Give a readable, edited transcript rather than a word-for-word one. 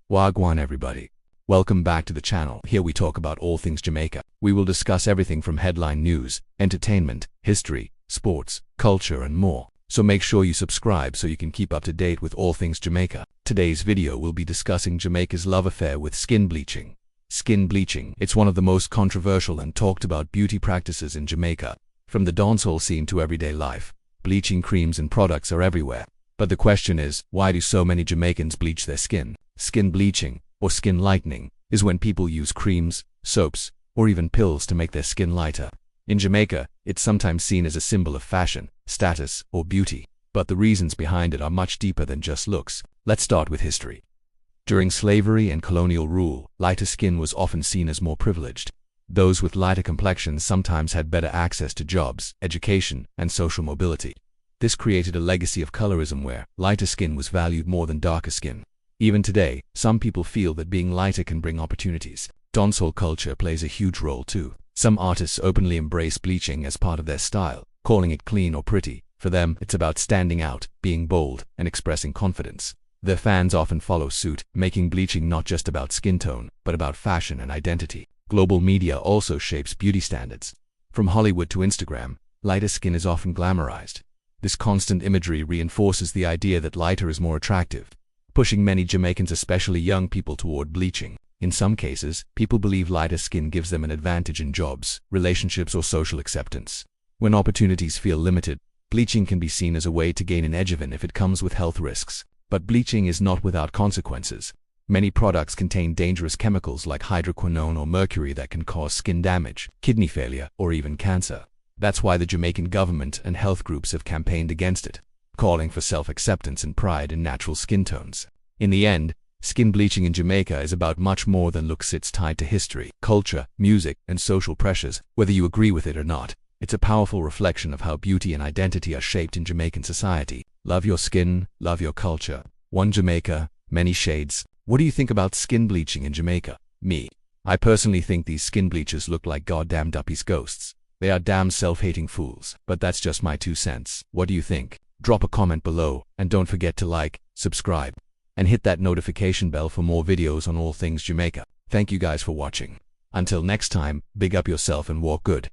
Gwan everybody. Welcome back to the channel. Here we talk about all things Jamaica. We will discuss everything from headline news, entertainment, history, sports, culture and more. So make sure you subscribe so you can keep up to date with all things Jamaica. Today's video will be discussing Jamaica's love affair with skin bleaching. Skin bleaching, it's one of the most controversial and talked about beauty practices in Jamaica. From the dancehall scene to everyday life, bleaching creams and products are everywhere. But the question is, why do so many Jamaicans bleach their skin? Skin bleaching, or skin lightening, is when people use creams, soaps, or even pills to make their skin lighter. In Jamaica, it's sometimes seen as a symbol of fashion, status, or beauty. But the reasons behind it are much deeper than just looks. Let's start with history. During slavery and colonial rule, lighter skin was often seen as more privileged. Those with lighter complexions sometimes had better access to jobs, education, and social mobility. This created a legacy of colorism where lighter skin was valued more than darker skin. Even today, some people feel that being lighter can bring opportunities. Dancehall culture plays a huge role too. Some artists openly embrace bleaching as part of their style, calling it clean or pretty. For them, it's about standing out, being bold, and expressing confidence. Their fans often follow suit, making bleaching not just about skin tone, but about fashion and identity. Global media also shapes beauty standards. From Hollywood to Instagram, lighter skin is often glamorized. This constant imagery reinforces the idea that lighter is more attractive, pushing many Jamaicans, especially young people, toward bleaching. In some cases, people believe lighter skin gives them an advantage in jobs, relationships, or social acceptance. When opportunities feel limited, bleaching can be seen as a way to gain an edge even if it comes with health risks. But bleaching is not without consequences. Many products contain dangerous chemicals like hydroquinone or mercury that can cause skin damage, kidney failure, or even cancer. That's why the Jamaican government and health groups have campaigned against it, calling for self-acceptance and pride in natural skin tones. In the end, skin bleaching in Jamaica is about much more than looks. It's tied to history, culture, music, and social pressures. Whether you agree with it or not, it's a powerful reflection of how beauty and identity are shaped in Jamaican society. Love your skin, love your culture. One Jamaica, many shades. What do you think about skin bleaching in Jamaica? Me. I personally think these skin bleachers look like goddamn duppies ghosts. They are damn self-hating fools. But that's just my 2 cents. What do you think? Drop a comment below, and don't forget to like, subscribe, and hit that notification bell for more videos on all things Jamaica. Thank you guys for watching. Until next time, big up yourself and walk good.